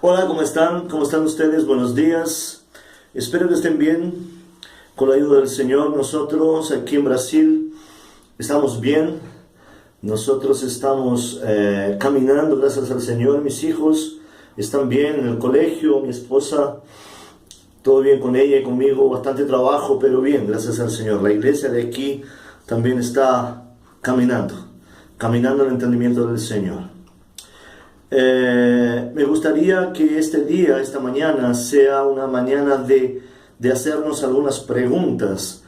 Hola, ¿cómo están? ¿Cómo están ustedes? Buenos días. Espero que estén bien. Con la ayuda del Señor, nosotros aquí en Brasil estamos bien. Nosotros estamos caminando, gracias al Señor. Mis hijos están bien en el colegio, mi esposa, todo bien con ella y conmigo. Bastante trabajo, pero bien, gracias al Señor. La iglesia de aquí también está caminando en el entendimiento del Señor. Me gustaría que este día, esta mañana, sea una mañana de hacernos algunas preguntas.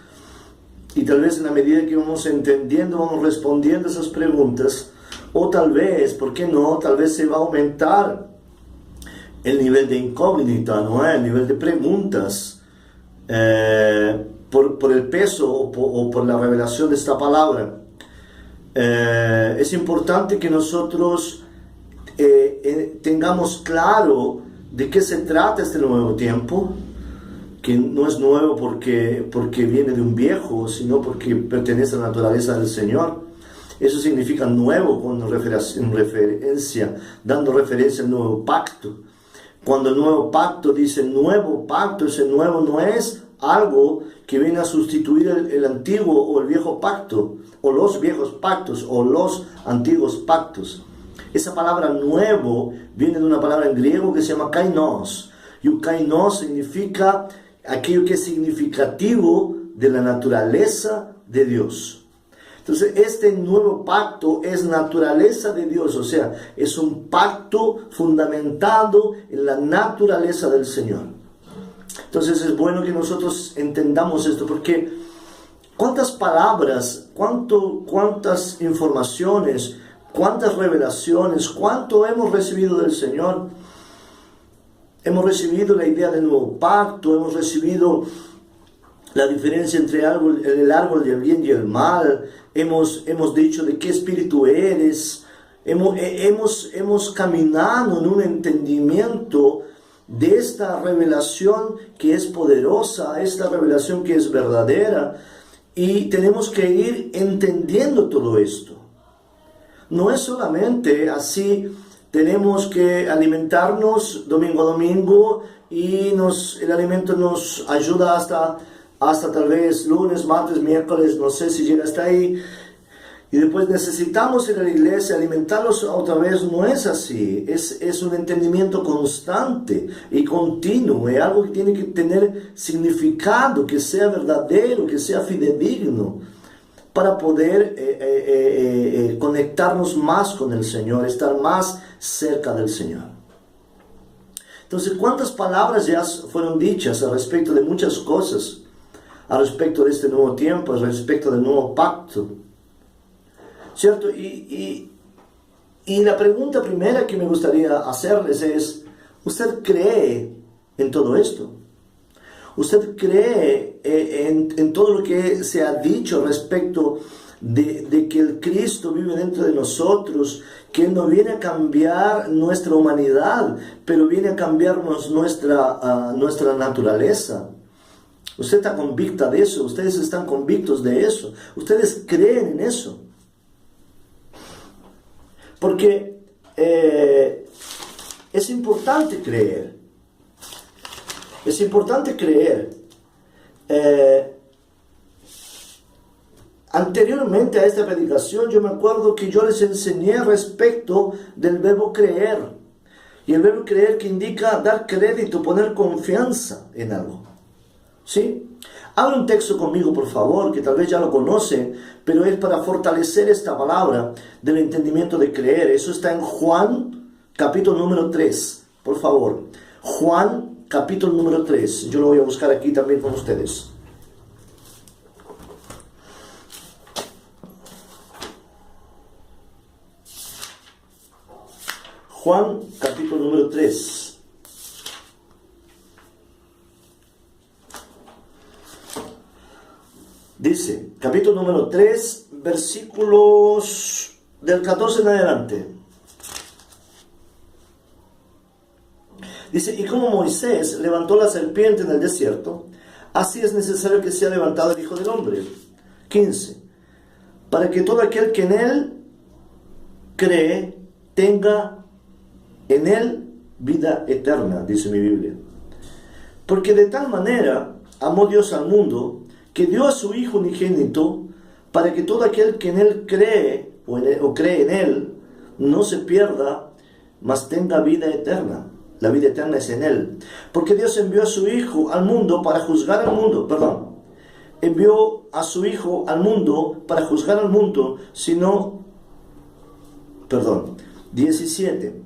Y tal vez en la medida que vamos entendiendo, vamos respondiendo esas preguntas. O tal vez, ¿por qué no? Tal vez se va a aumentar el nivel de incógnita, ¿no? El nivel de preguntas. Por el peso o por la revelación de esta palabra. Es importante que nosotros tengamos claro de qué se trata este nuevo tiempo, que no es nuevo porque viene de un viejo, sino porque pertenece a la naturaleza del Señor. Eso significa nuevo dando referencia al nuevo pacto. Cuando el nuevo pacto dice nuevo pacto, ese nuevo no es algo que viene a sustituir el antiguo o el viejo pacto, o los viejos pactos, o los antiguos pactos. Esa palabra nuevo viene de una palabra en griego que se llama kainos. Y un kainos significa aquello que es significativo de la naturaleza de Dios. Entonces, este nuevo pacto es naturaleza de Dios, o sea, es un pacto fundamentado en la naturaleza del Señor. Entonces, es bueno que nosotros entendamos esto, porque cuántas palabras, cuántas informaciones, cuántas revelaciones, cuánto hemos recibido del Señor. Hemos recibido la idea del nuevo pacto, hemos recibido la diferencia entre el árbol del bien y el mal, hemos dicho de qué espíritu eres, hemos caminado en un entendimiento de esta revelación que es poderosa, esta revelación que es verdadera, y tenemos que ir entendiendo todo esto. No es solamente así, tenemos que alimentarnos domingo a domingo y el alimento nos ayuda hasta tal vez lunes, martes, miércoles, no sé si llega hasta ahí. Y después necesitamos ir a la iglesia, alimentarlos otra vez. No es así, es un entendimiento constante y continuo, es algo que tiene que tener significado, que sea verdadero, que sea fidedigno, para poder conectarnos más con el Señor, estar más cerca del Señor. Entonces, ¿cuántas palabras ya fueron dichas al respecto de muchas cosas? Al respecto de este nuevo tiempo, al respecto del nuevo pacto, ¿cierto? Y la pregunta primera que me gustaría hacerles es, ¿usted cree en todo esto? ¿Usted cree en todo lo que se ha dicho respecto de que el Cristo vive dentro de nosotros, que Él no viene a cambiar nuestra humanidad, pero viene a cambiarnos nuestra naturaleza? ¿Usted está convicta de eso? ¿Ustedes están convictos de eso? ¿Ustedes creen en eso? Porque es importante creer. Es importante creer. Anteriormente a esta predicación, yo me acuerdo que yo les enseñé respecto del verbo creer. Y el verbo creer que indica dar crédito, poner confianza en algo. ¿Sí? Habla un texto conmigo, por favor, que tal vez ya lo conocen, pero es para fortalecer esta palabra del entendimiento de creer. Eso está en Juan, capítulo número 3. Por favor. Juan, capítulo número 3. Yo lo voy a buscar aquí también con ustedes. Juan, capítulo número 3. Dice, capítulo número 3, versículos del 14 en adelante. Dice, y como Moisés levantó la serpiente en el desierto, así es necesario que sea levantado el Hijo del Hombre. 15. Para que todo aquel que en él cree tenga en él vida eterna, dice mi Biblia. Porque de tal manera amó Dios al mundo, que dio a su Hijo unigénito, para que todo aquel que en Él cree, o cree en Él, no se pierda, mas tenga vida eterna. La vida eterna es en Él. Porque Dios envió a su Hijo al mundo para juzgar al mundo, envió a su Hijo al mundo para juzgar al mundo, 17.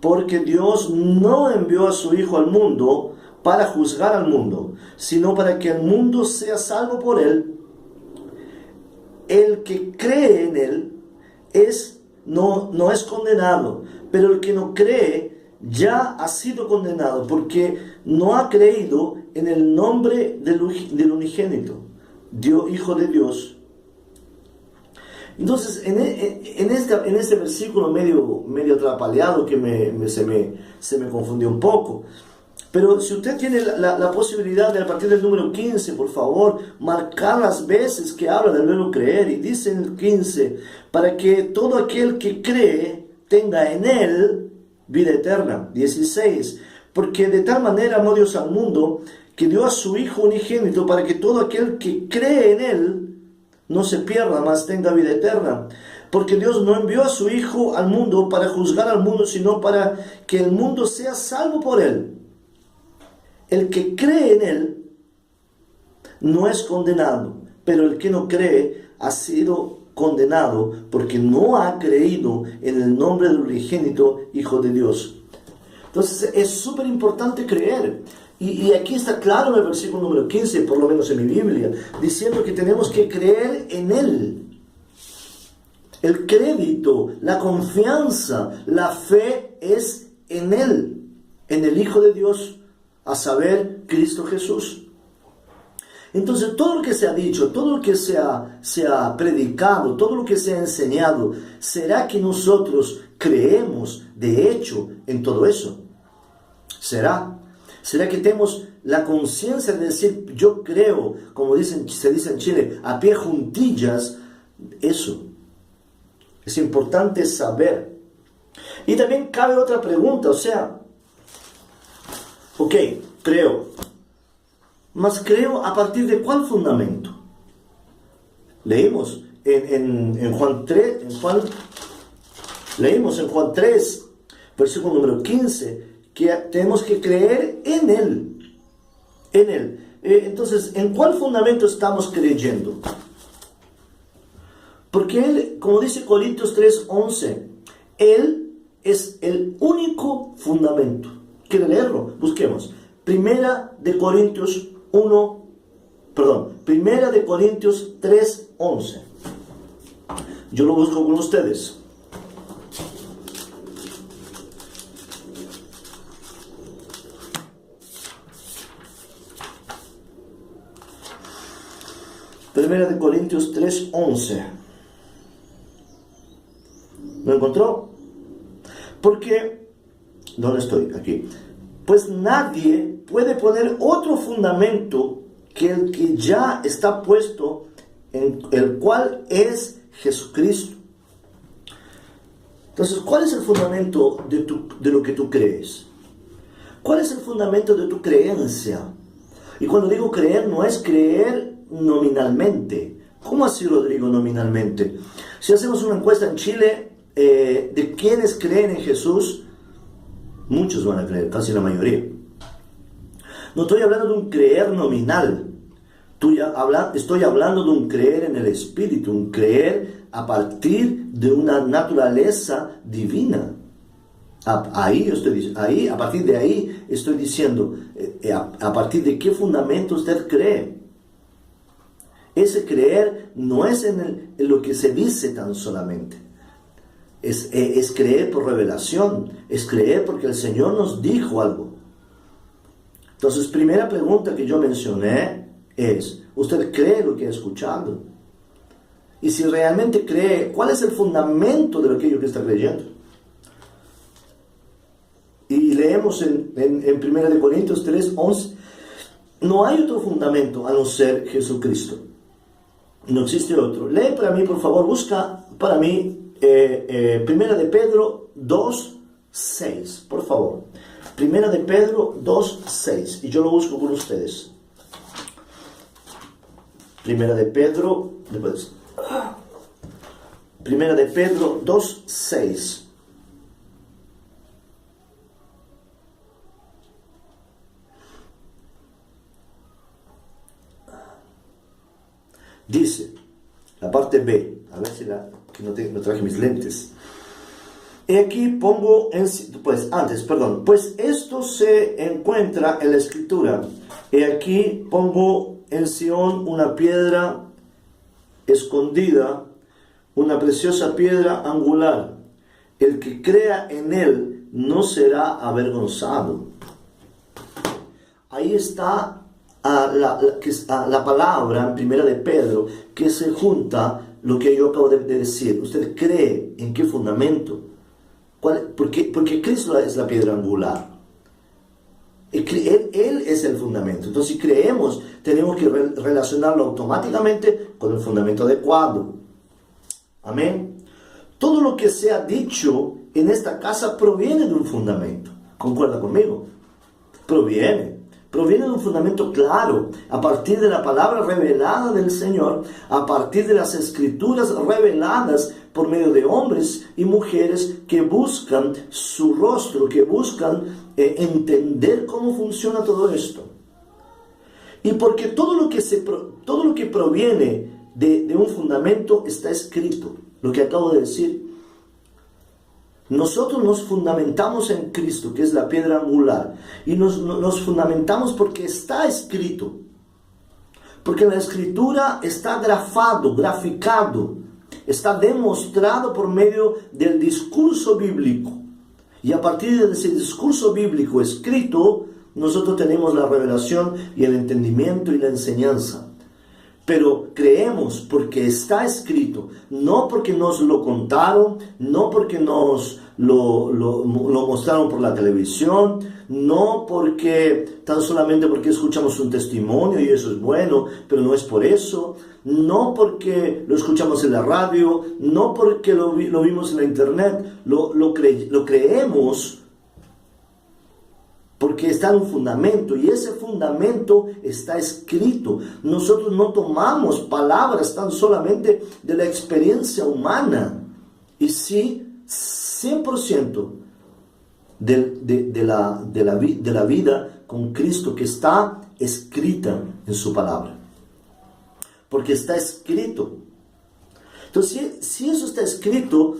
Porque Dios no envió a su Hijo al mundo para juzgar al mundo, sino para que el mundo sea salvo por Él. El que cree en Él no es condenado, pero el que no cree ya ha sido condenado, porque no ha creído en el nombre del unigénito, Hijo de Dios. Entonces, en este versículo medio atrapaleado que se me confundió un poco. Pero si usted tiene la posibilidad de, a partir del número 15, por favor, marcar las veces que habla del verbo creer. Y dice en el 15, para que todo aquel que cree tenga en Él vida eterna. 16, porque de tal manera amó Dios al mundo, que dio a su Hijo unigénito, para que todo aquel que cree en Él no se pierda, mas tenga vida eterna. Porque Dios no envió a su Hijo al mundo para juzgar al mundo, sino para que el mundo sea salvo por Él. El que cree en Él no es condenado, pero el que no cree ha sido condenado porque no ha creído en el nombre del unigénito Hijo de Dios. Entonces es súper importante creer. Y aquí está claro en el versículo número 15, por lo menos en mi Biblia, diciendo que tenemos que creer en Él. El crédito, la confianza, la fe es en Él, en el Hijo de Dios, a saber, Cristo Jesús. Entonces, todo lo que se ha dicho, todo lo que se ha predicado, todo lo que se ha enseñado, ¿será que nosotros creemos de hecho en todo eso? ¿Será? ¿Será que tenemos la conciencia de decir, yo creo, como se dice en Chile, a pie juntillas? Eso es importante saber. Y también cabe otra pregunta, ok, creo. Mas creo a partir de ¿cuál fundamento? Leímos en Juan 3, leímos en Juan 3, versículo número 15, que tenemos que creer en Él. En Él. Entonces, ¿en cuál fundamento estamos creyendo? Porque Él, como dice Corintios 3:11, Él es el único fundamento. ¿Quiere leerlo? Busquemos. Primera de Corintios 3:11. Yo lo busco con ustedes. Primera de Corintios 3:11. ¿Lo encontró? Porque, ¿dónde estoy? Aquí. Pues nadie puede poner otro fundamento que el que ya está puesto, en el cual es Jesucristo. Entonces, ¿cuál es el fundamento de lo que tú crees? ¿Cuál es el fundamento de tu creencia? Y cuando digo creer, no es creer nominalmente. ¿Cómo así, Rodrigo, nominalmente? Si hacemos una encuesta en Chile de quienes creen en Jesús, muchos van a creer, casi la mayoría. No estoy hablando de un creer nominal. Estoy hablando de un creer en el Espíritu, un creer a partir de una naturaleza divina. A partir de ahí estoy diciendo, a partir de qué fundamento usted cree. Ese creer no es en lo que se dice tan solamente. Es creer por revelación, es creer porque el Señor nos dijo algo. Entonces, primera pregunta que yo mencioné es, ¿usted cree lo que ha escuchado? Y si realmente cree, ¿cuál es el fundamento de aquello que está creyendo? Y leemos en 1 Corintios 3:11, no hay otro fundamento a no ser Jesucristo. No existe otro. Lee para mí, por favor, busca para mí 1 Pedro 2:6, por favor. Primera de Pedro 2:6, y yo lo busco con ustedes. Primera de Pedro 2:6. Dice, la parte B, a ver si que no traje mis lentes. Y aquí pongo, pues esto se encuentra en la Escritura. Y aquí pongo en Sión una piedra escondida, una preciosa piedra angular. El que crea en él no será avergonzado. Ahí está la palabra en Primera de Pedro, que se junta lo que yo acabo de decir. ¿Usted cree en qué fundamento? Porque Cristo es la piedra angular. Él es el fundamento. Entonces, si creemos, tenemos que relacionarlo automáticamente con el fundamento adecuado. Amén. Todo lo que se ha dicho en esta casa proviene de un fundamento. ¿Concuerda conmigo? Proviene de un fundamento claro, a partir de la palabra revelada del Señor, a partir de las escrituras reveladas por medio de hombres y mujeres que buscan su rostro, que buscan entender cómo funciona todo esto. Y porque todo lo que proviene de un fundamento está escrito, lo que acabo de decir. Nosotros nos fundamentamos en Cristo, que es la piedra angular, y nos fundamentamos porque está escrito, porque la Escritura está graficado, está demostrado por medio del discurso bíblico, y a partir de ese discurso bíblico escrito, nosotros tenemos la revelación y el entendimiento y la enseñanza. Pero creemos porque está escrito, no porque nos lo contaron, no porque nos lo mostraron por la televisión, no porque tan solamente porque escuchamos un testimonio y eso es bueno, pero no es por eso, no porque lo escuchamos en la radio, no porque lo vimos en la internet, lo creemos porque está en un fundamento, y ese fundamento está escrito. Nosotros no tomamos palabras tan solamente de la experiencia humana, y sí 100% de la vida con Cristo, que está escrita en su palabra, porque está escrito. Entonces, si eso está escrito,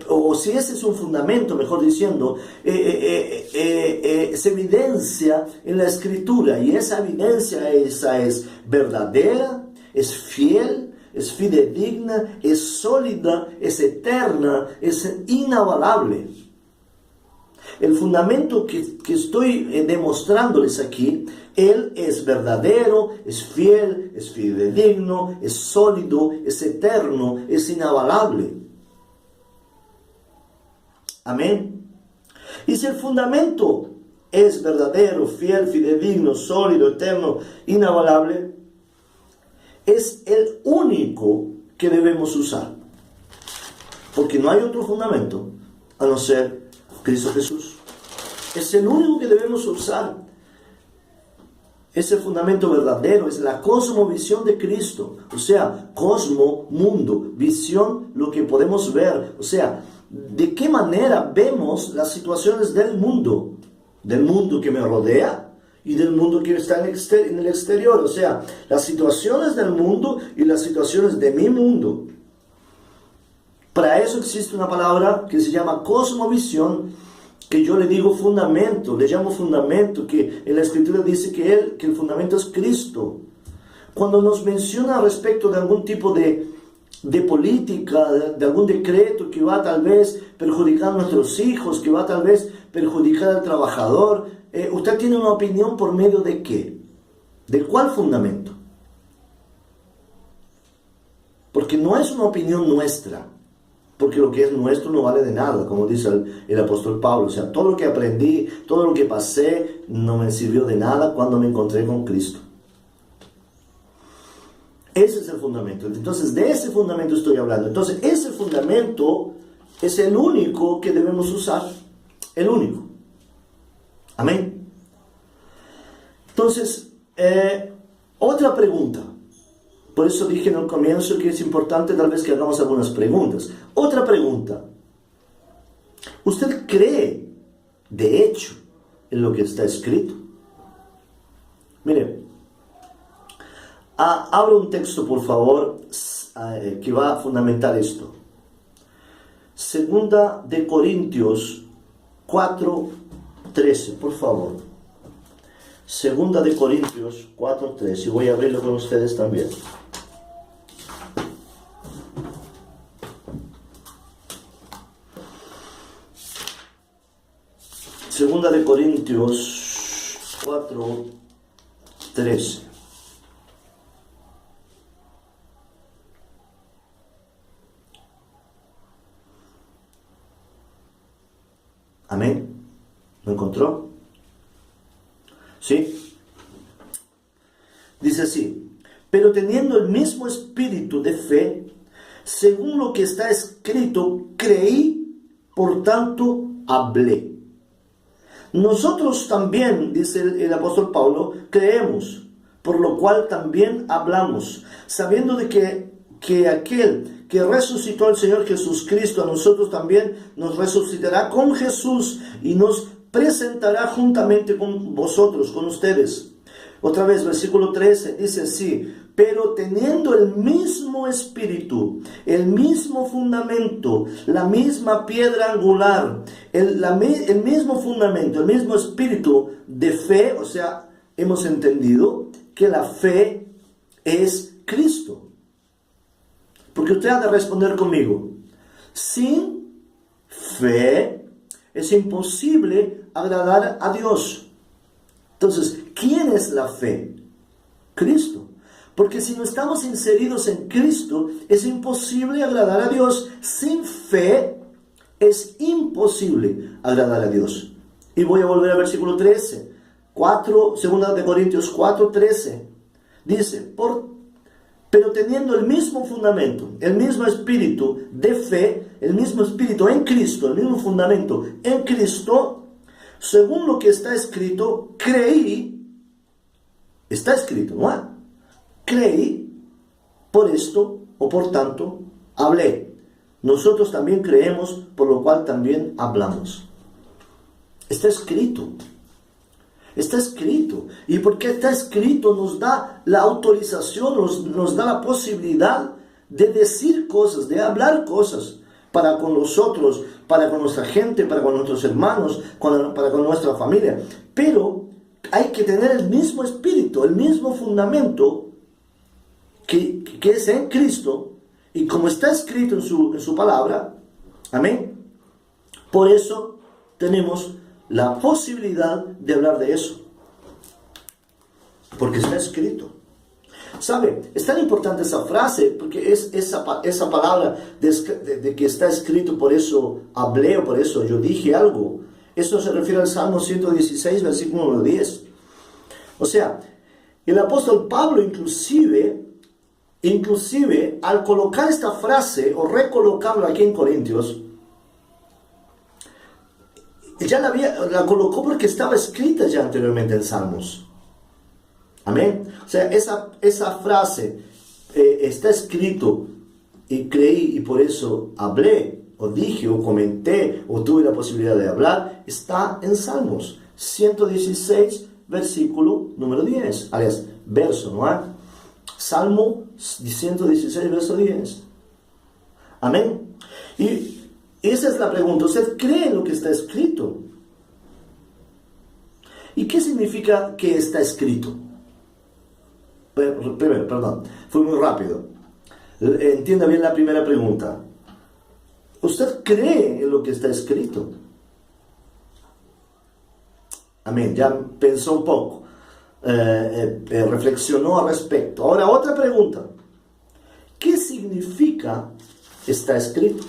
o si ese es un fundamento, mejor diciendo, se evidencia en la Escritura, y esa evidencia es verdadera, es fiel, es fidedigna, es sólida, es eterna, es inabalable. El fundamento que estoy demostrándoles aquí, Él es verdadero, es fiel, es fidedigno, es sólido, es eterno, es inabalable. Amén. Y si el fundamento es verdadero, fiel, fidedigno, sólido, eterno, inabalable, es el único que debemos usar. Porque no hay otro fundamento a no ser Cristo Jesús. Es el único que debemos usar. Es el fundamento verdadero, es la cosmovisión de Cristo. O sea, cosmo, mundo, visión, lo que podemos ver. O sea, ¿de qué manera vemos las situaciones del mundo que me rodea y del mundo que está en el exterior? O sea, las situaciones del mundo y las situaciones de mi mundo. Para eso existe una palabra que se llama cosmovisión, que yo le digo fundamento, le llamo fundamento, que en la Escritura dice que el fundamento es Cristo. Cuando nos menciona respecto de algún tipo de política, de algún decreto que va tal vez perjudicar a nuestros hijos, que va tal vez perjudicar al trabajador, ¿usted tiene una opinión por medio de qué? ¿De cuál fundamento? Porque no es una opinión nuestra, porque lo que es nuestro no vale de nada, como dice el apóstol Pablo. O sea, todo lo que aprendí, todo lo que pasé, no me sirvió de nada cuando me encontré con Cristo. Ese es el fundamento. Entonces, de ese fundamento estoy hablando. Entonces, ese fundamento es el único que debemos usar. El único. Amén. Entonces, otra pregunta. Por eso dije en el comienzo que es importante tal vez que hagamos algunas preguntas. Otra pregunta. ¿Usted cree, de hecho, en lo que está escrito? Mire, abra un texto, por favor, que va a fundamentar esto. Segunda de Corintios 4:13, por favor. Segunda de Corintios 4:13. Y voy a abrirlo con ustedes también. Segunda de Corintios 4:13. Amén. ¿Lo encontró? ¿Sí? Dice así: pero teniendo el mismo espíritu de fe, según lo que está escrito, creí, por tanto hablé. Nosotros también, dice el apóstol Pablo, creemos, por lo cual también hablamos, sabiendo de que aquel que resucitó al Señor Jesucristo, a nosotros también nos resucitará con Jesús y nos presentará juntamente con vosotros, con ustedes. Otra vez, versículo 13, dice así: pero teniendo el mismo espíritu, el mismo fundamento, la misma piedra angular, el mismo fundamento, el mismo espíritu de fe, o sea, hemos entendido que la fe es Cristo. Porque usted ha de responder conmigo: sin fe es imposible agradar a Dios. Entonces, ¿quién es la fe? Cristo. Porque si no estamos inseridos en Cristo, es imposible agradar a Dios. Sin fe es imposible agradar a Dios. Y voy a volver al versículo 13. 2 de Corintios 4:13. Dice: pero teniendo el mismo fundamento, el mismo espíritu de fe, el mismo espíritu en Cristo, el mismo fundamento en Cristo, según lo que está escrito, creí. Está escrito, ¿no? Creí, por esto, o por tanto, hablé. Nosotros también creemos, por lo cual también hablamos. Está escrito. Está escrito. Y porque está escrito nos da la autorización, nos da la posibilidad de decir cosas, de hablar cosas para con nosotros, para con nuestra gente, para con nuestros hermanos, para con nuestra familia. Pero hay que tener el mismo espíritu, el mismo fundamento que es en Cristo, y como está escrito en su palabra. Amén. Por eso tenemos la posibilidad de hablar de eso, porque está escrito. ¿Sabe? Es tan importante esa frase, porque es esa palabra de que está escrito, por eso hablé, o por eso yo dije algo. Esto se refiere al Salmo 116, versículo número 10. O sea, el apóstol Pablo inclusive al colocar esta frase, o recolocarla aquí en Corintios, ya la colocó porque estaba escrita ya anteriormente en Salmos. Amén. O sea, esa frase, está escrito, y creí, y por eso hablé, o dije, o comenté, o tuve la posibilidad de hablar, está en Salmos 116, versículo número 10. Alias, verso, ¿no? Salmo 116, verso 10. Amén. Y esa es la pregunta. ¿Usted cree en lo que está escrito? ¿Y qué significa que está escrito? Primero, perdón, fui muy rápido. Entienda bien la primera pregunta. ¿Usted cree en lo que está escrito? Amén, ya pensó un poco, reflexionó al respecto. Ahora, otra pregunta. ¿Qué significa está escrito?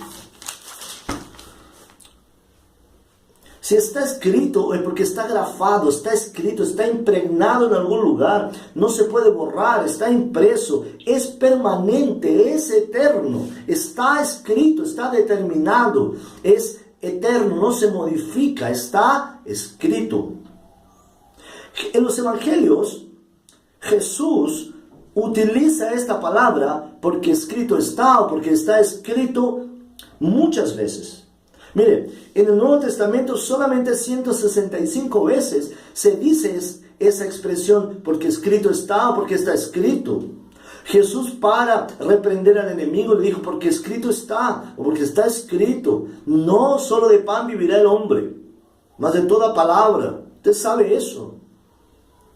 Si está escrito es porque está grafado, está escrito, está impregnado en algún lugar, no se puede borrar, está impreso, es permanente, es eterno, está escrito, está determinado, es eterno, no se modifica, está escrito. En los evangelios, Jesús utiliza esta palabra porque escrito está o porque está escrito muchas veces. Mire, en el Nuevo Testamento solamente 165 veces se dice esa expresión porque escrito está o porque está escrito. Jesús, para reprender al enemigo, le dijo porque escrito está o porque está escrito. No solo de pan vivirá el hombre, mas de toda palabra. Usted sabe eso.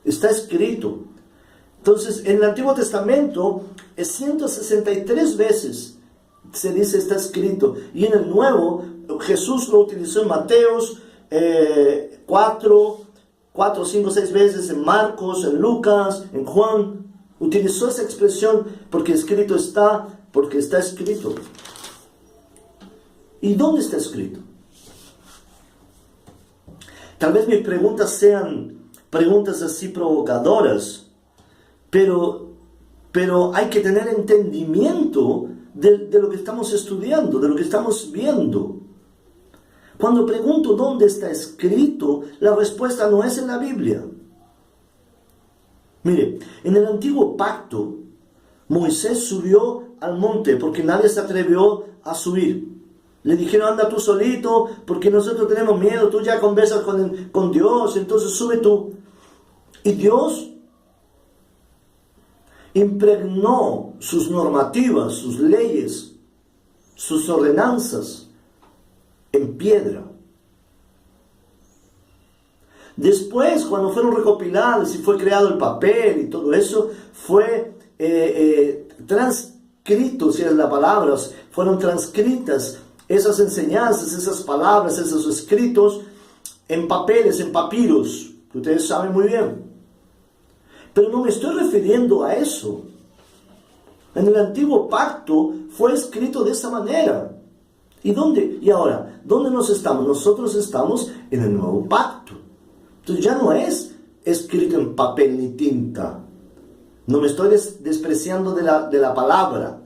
Está escrito. Entonces, en el Antiguo Testamento, 163 veces se dice está escrito. Y en el Nuevo, Jesús lo utilizó en Mateos 4, 5, 6 veces, en Marcos, en Lucas, en Juan. Utilizó esa expresión porque escrito está, porque está escrito. ¿Y dónde está escrito? Tal vez mis preguntas sean preguntas así provocadoras, pero hay que tener entendimiento de lo que estamos estudiando, de lo que estamos viendo. Cuando pregunto dónde está escrito, la respuesta no es en la Biblia. Mire, en el antiguo pacto, Moisés subió al monte porque nadie se atrevió a subir. Le dijeron, anda tú solito, porque nosotros tenemos miedo, tú ya conversas con Dios, entonces sube tú. Y Dios impregnó sus normativas, sus leyes, sus ordenanzas en piedra. Después, cuando fueron recopiladas y fue creado el papel y todo eso, fue transcrito, si es la palabra, fueron transcritas esas enseñanzas, esas palabras, esos escritos en papeles, en papiros, que ustedes saben muy bien. Pero no me estoy refiriendo a eso. En el antiguo pacto fue escrito de esa manera. ¿Y ahora? ¿Dónde nos estamos? Nosotros estamos en el nuevo pacto. Entonces ya no es escrito en papel ni tinta. No me estoy despreciando de la palabra.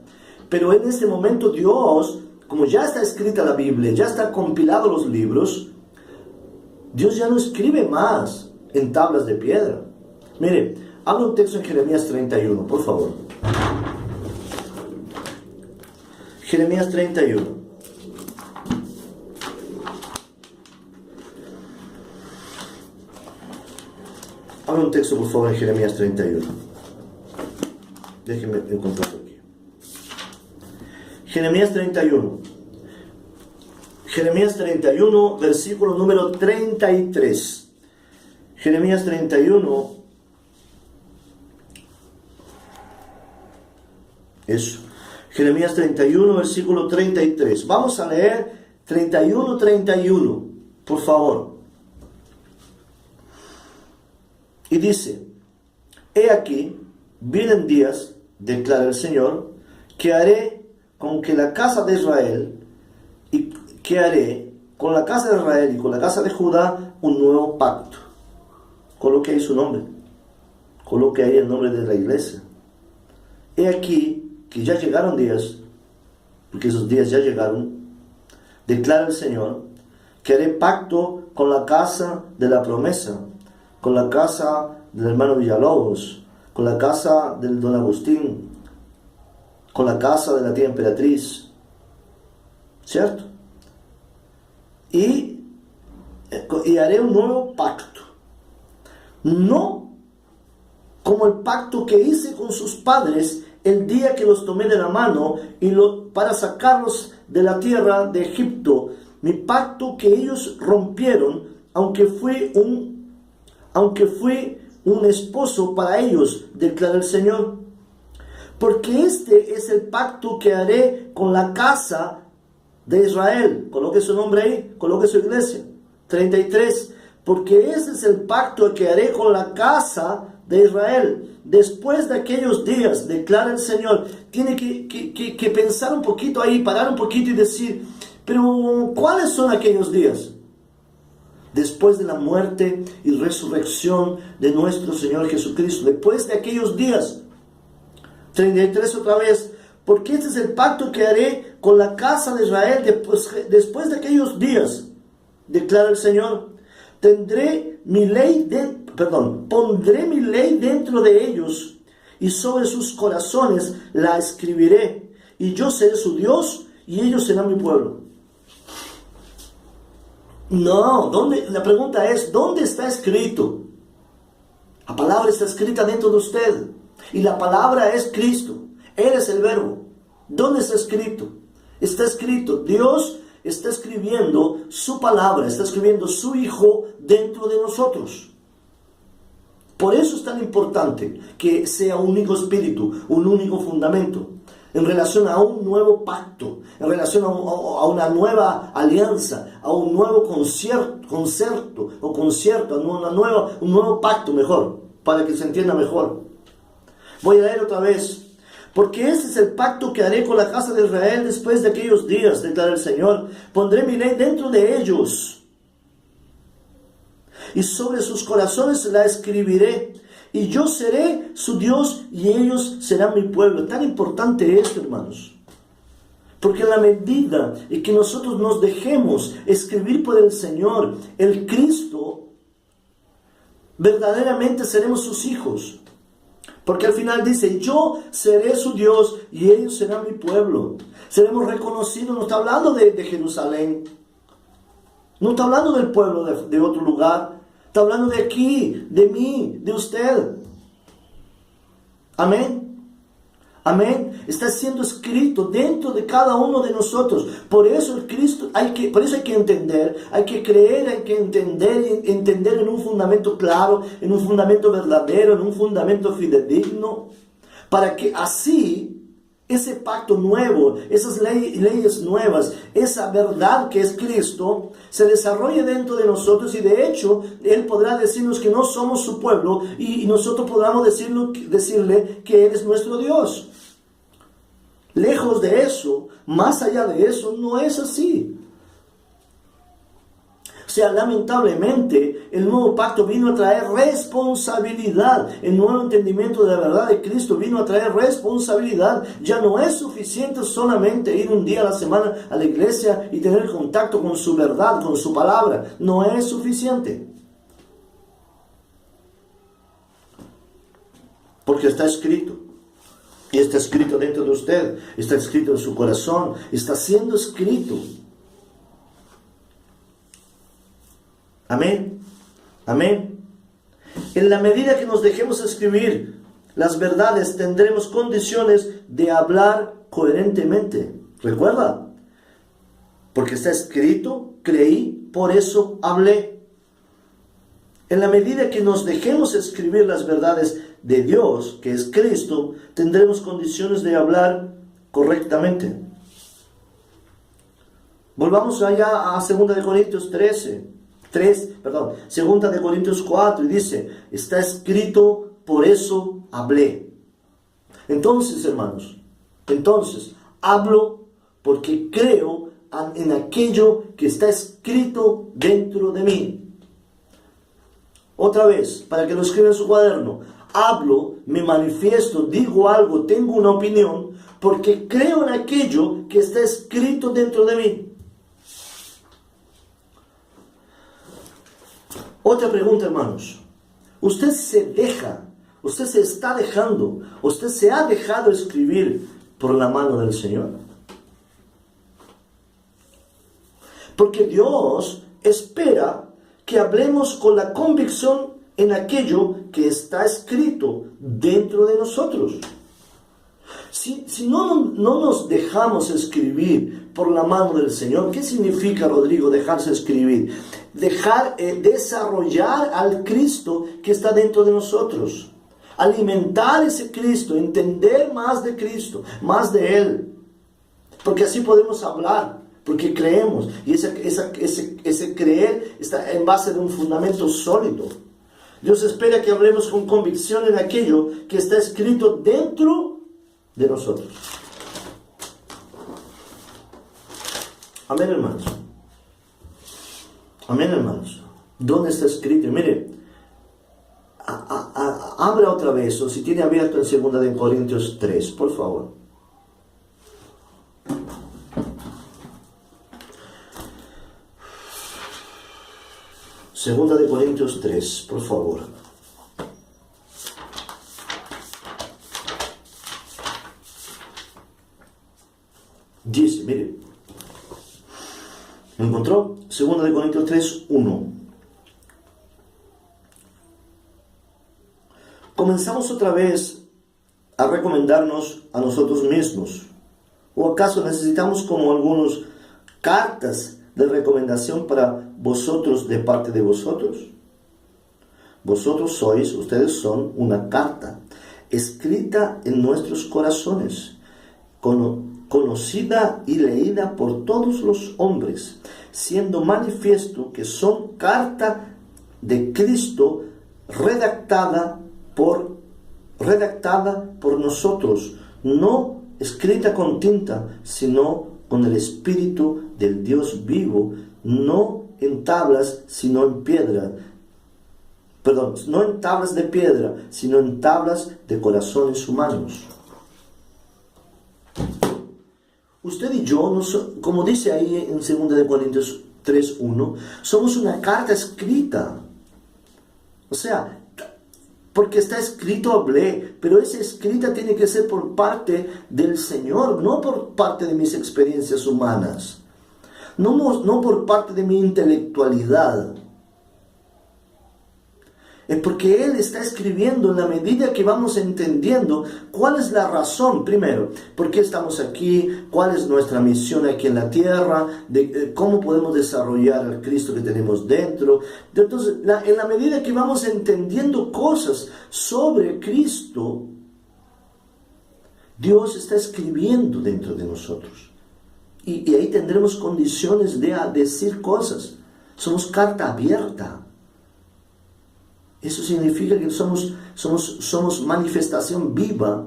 Pero en este momento Dios, como ya está escrita la Biblia, ya está compilado los libros, Dios ya no escribe más en tablas de piedra. Mire, habla un texto en Jeremías 31, por favor. Jeremías 31. Habla un texto, por favor, en Jeremías 31. Déjenme encontrarlo aquí. Jeremías 31. Jeremías 31, versículo número 33. Jeremías 31. Eso. Jeremías 31, versículo 33. Vamos a leer 31, por favor. Y dice, he aquí, vienen días, declara el Señor, que haré con que la casa de Israel, y que haré con la casa de Israel y con la casa de Judá un nuevo pacto. Coloque ahí su nombre. Coloque ahí el nombre de la iglesia. He aquí que ya llegaron días, porque esos días ya llegaron, declara el Señor, que haré pacto con la casa de la promesa, con la casa del hermano Villalobos, con la casa del don Agustín, con la casa de la tía Emperatriz, ¿cierto? Y haré un nuevo pacto, no como el pacto que hice con sus padres el día que los tomé de la mano para sacarlos de la tierra de Egipto, mi pacto que ellos rompieron, aunque fui un esposo para ellos, declara el Señor. Porque este es el pacto que haré con la casa de Israel. Coloque su nombre ahí, coloque su iglesia. 33. Porque ese es el pacto que haré con la casa de Israel. Después de aquellos días, declara el Señor. Tiene que pensar un poquito ahí, parar un poquito y decir, pero ¿cuáles son aquellos días? Después de la muerte y resurrección de nuestro Señor Jesucristo, después de aquellos días. 33 otra vez, porque este es el pacto que haré con la casa de Israel después de aquellos días, declara el Señor. Pondré mi ley pondré mi ley dentro de ellos y sobre sus corazones la escribiré, y yo seré su Dios y ellos serán mi pueblo. No, la pregunta es, ¿dónde está escrito? La palabra está escrita dentro de usted, y la palabra es Cristo. Él es el verbo. ¿Dónde está escrito? Está escrito, Dios está escribiendo su palabra, está escribiendo su Hijo dentro de nosotros. Por eso es tan importante que sea un único espíritu, un único fundamento, en relación a un nuevo pacto, en relación a una nueva alianza, a un nuevo concierto, un nuevo pacto mejor, para que se entienda mejor. Voy a leer otra vez. Porque este es el pacto que haré con la casa de Israel después de aquellos días, declara el Señor. Pondré mi ley dentro de ellos, y sobre sus corazones la escribiré, y yo seré su Dios y ellos serán mi pueblo. Tan importante esto, hermanos, porque en la medida en que nosotros nos dejemos escribir por el Señor, el Cristo, verdaderamente seremos sus hijos. Porque al final dice, yo seré su Dios y ellos serán mi pueblo. Seremos reconocidos. No está hablando de Jerusalén, no está hablando del pueblo de otro lugar. Está hablando de aquí, de mí, de usted. Amén. Amén. Está siendo escrito dentro de cada uno de nosotros. Por eso hay que entender, hay que creer, hay que entender en un fundamento claro, en un fundamento verdadero, en un fundamento fidedigno, para que así ese pacto nuevo, esas leyes nuevas, esa verdad que es Cristo, se desarrolle dentro de nosotros, y de hecho Él podrá decirnos que no somos su pueblo, y nosotros podamos decirle que Él es nuestro Dios. Lejos de eso, más allá de eso, no es así. O sea, lamentablemente, el nuevo pacto vino a traer responsabilidad. El nuevo entendimiento de la verdad de Cristo vino a traer responsabilidad. Ya no es suficiente solamente ir un día a la semana a la iglesia y tener contacto con su verdad, con su palabra. No es suficiente. Porque está escrito. Y está escrito dentro de usted. Está escrito en su corazón. Está siendo escrito. Amén. Amén. En la medida que nos dejemos escribir las verdades, tendremos condiciones de hablar coherentemente. ¿Recuerda? Porque está escrito, creí, por eso hablé. En la medida que nos dejemos escribir las verdades de Dios, que es Cristo, tendremos condiciones de hablar correctamente. Volvamos allá a 2 de Corintios 2 de Corintios 4, y dice, está escrito, por eso hablé. Entonces, hermanos, hablo porque creo en aquello que está escrito dentro de mí. Otra vez, para que lo escriba en su cuaderno, hablo, me manifiesto, digo algo, tengo una opinión, porque creo en aquello que está escrito dentro de mí. Otra pregunta, hermanos. Usted se ha dejado escribir por la mano del Señor. Porque Dios espera que hablemos con la convicción en aquello que está escrito dentro de nosotros. Si no nos dejamos escribir por la mano del Señor, ¿qué significa, Rodrigo, dejarse escribir? Desarrollar al Cristo que está dentro de nosotros. Alimentar ese Cristo, entender más de Cristo, más de Él. Porque así podemos hablar, porque creemos. Y ese creer está en base de un fundamento sólido. Dios espera que hablemos con convicción en aquello que está escrito dentro de nosotros. Amén, hermanos. Amén, hermanos. ¿Dónde está escrito? Mire, abra otra vez, o si tiene abierto en 2 de Corintios 3, por favor. Segunda de Corintios 3, por favor. Dice, mire, ¿me encontró? 2 de Corintios 3, 1. Comenzamos otra vez a recomendarnos a nosotros mismos. ¿O acaso necesitamos como algunos cartas de recomendación para vosotros de parte de vosotros? Ustedes son una carta escrita en nuestros corazones, conocida y leída por todos los hombres, siendo manifiesto que son carta de Cristo redactada por nosotros, no escrita con tinta, sino con el Espíritu del Dios vivo, no en tablas, sino en piedra. Perdón, no en tablas de piedra, sino en tablas de corazones humanos. Usted y yo, como dice ahí en 2 de Corintios 3:1, somos una carta escrita. O sea, porque está escrito hablé, pero esa escrita tiene que ser por parte del Señor, no por parte de mis experiencias humanas, no por parte de mi intelectualidad. Es porque Él está escribiendo en la medida que vamos entendiendo cuál es la razón, primero, por qué estamos aquí, cuál es nuestra misión aquí en la tierra, de cómo podemos desarrollar al Cristo que tenemos dentro. Entonces, en la medida que vamos entendiendo cosas sobre Cristo, Dios está escribiendo dentro de nosotros. Y ahí tendremos condiciones de decir cosas. Somos carta abierta. Eso significa que somos manifestación viva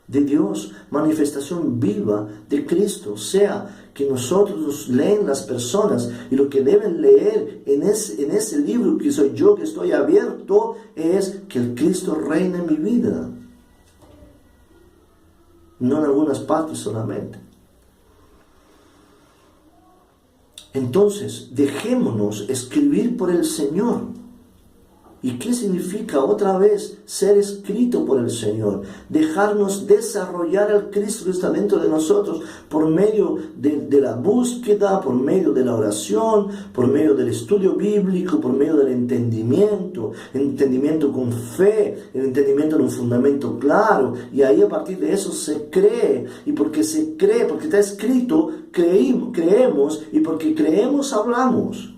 de Dios, manifestación viva de Cristo. O sea, que nosotros nos leen las personas y lo que deben leer en ese libro que soy yo, que estoy abierto, es que el Cristo reina en mi vida. No en algunas partes solamente. Entonces, dejémonos escribir por el Señor. ¿Y qué significa otra vez ser escrito por el Señor? Dejarnos desarrollar al Cristo que está dentro de nosotros por medio de la búsqueda, por medio de la oración, por medio del estudio bíblico, por medio del entendimiento con fe, el entendimiento en un fundamento claro. Y ahí a partir de eso se cree. Y porque se cree, porque está escrito, creemos, y porque creemos hablamos.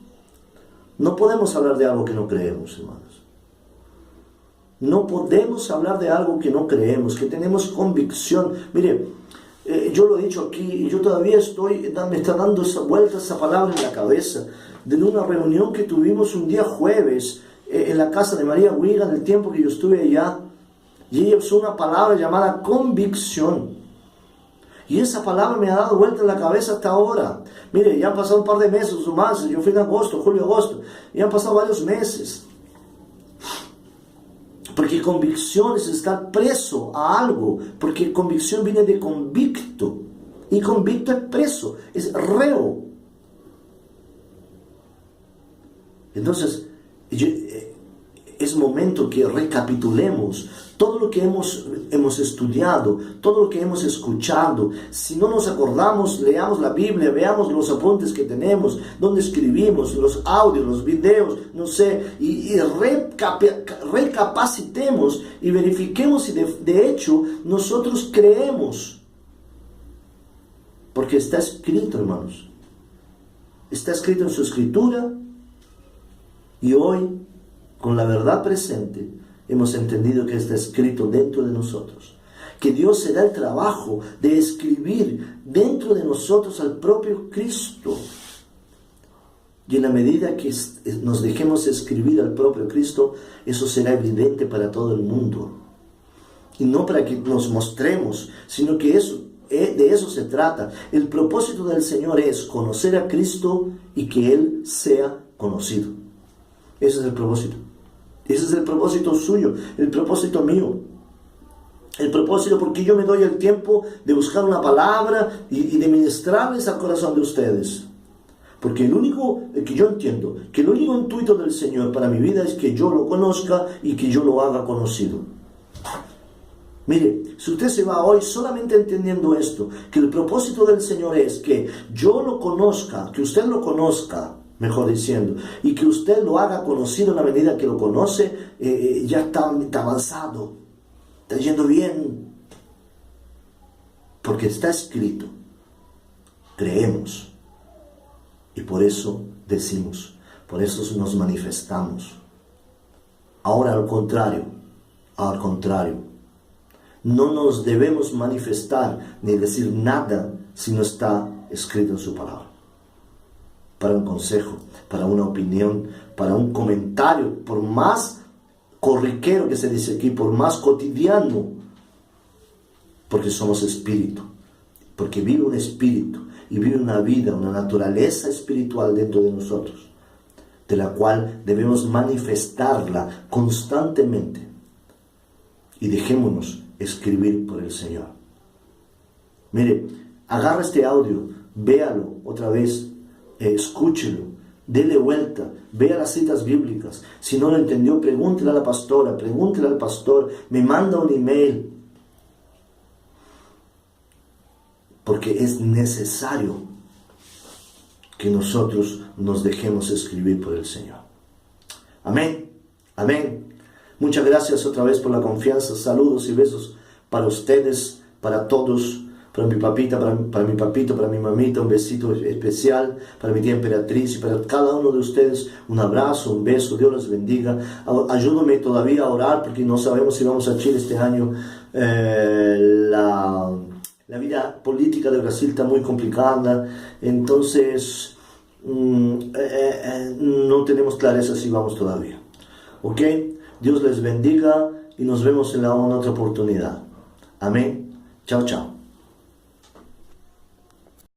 No podemos hablar de algo que no creemos, hermanos. No podemos hablar de algo que no creemos, que tenemos convicción. Mire, yo lo he dicho aquí y yo todavía me está dando vuelta esa palabra en la cabeza, de una reunión que tuvimos un día jueves en la casa de María Wigan, el tiempo que yo estuve allá, y ella usó una palabra llamada convicción. Y esa palabra me ha dado vuelta en la cabeza hasta ahora. Mire, ya han pasado un par de meses o más. Yo fui en julio, agosto. Ya han pasado varios meses. Porque convicción es estar preso a algo. Porque convicción viene de convicto. Y convicto es preso, es reo. Entonces, es momento que recapitulemos todo lo que hemos estudiado, todo lo que hemos escuchado. Si no nos acordamos, leamos la Biblia, veamos los apuntes que tenemos, donde escribimos, los audios, los videos, no sé, y recapacitemos y verifiquemos si de hecho nosotros creemos. Porque está escrito, hermanos. Está escrito en su escritura, y hoy, con la verdad presente, hemos entendido que está escrito dentro de nosotros. Que Dios se da el trabajo de escribir dentro de nosotros al propio Cristo. Y en la medida que nos dejemos escribir al propio Cristo, eso será evidente para todo el mundo. Y no para que nos mostremos, sino que de eso se trata. El propósito del Señor es conocer a Cristo y que Él sea conocido. Ese es el propósito. Ese es el propósito suyo, el propósito mío. El propósito porque yo me doy el tiempo de buscar una palabra y de ministrarles al corazón de ustedes. Porque el único que yo entiendo, que el único intuito del Señor para mi vida es que yo lo conozca y que yo lo haga conocido. Mire, si usted se va hoy solamente entendiendo esto, que el propósito del Señor es que yo lo conozca, que usted lo conozca, mejor diciendo, y que usted lo haga conocido en la medida que lo conoce, ya está avanzado, está yendo bien, porque está escrito, creemos, y por eso decimos, por eso nos manifestamos. Ahora al contrario, no nos debemos manifestar ni decir nada si no está escrito en su palabra. Para un consejo, para una opinión, para un comentario, por más corriquero que se dice aquí, por más cotidiano, porque somos espíritu, porque vive un espíritu y vive una vida, una naturaleza espiritual dentro de nosotros, de la cual debemos manifestarla constantemente. Y dejémonos escribir por el Señor. Mire, agarra este audio, véalo otra vez, escúchelo, dele vuelta, vea las citas bíblicas. Si no lo entendió, pregúntele a la pastora, pregúntele al pastor, me manda un email. Porque es necesario que nosotros nos dejemos escribir por el Señor. Amén, amén. Muchas gracias otra vez por la confianza. Saludos y besos para ustedes, para todos, para mi papita, para mi papito, para mi mamita, un besito especial, para mi tía Emperatriz y para cada uno de ustedes, un abrazo, un beso, Dios los bendiga. Ayúdame todavía a orar porque no sabemos si vamos a Chile este año. La vida política de Brasil está muy complicada, entonces no tenemos clareza si vamos todavía. ¿Ok? Dios les bendiga y nos vemos en otra oportunidad. Amén. Chao, chao.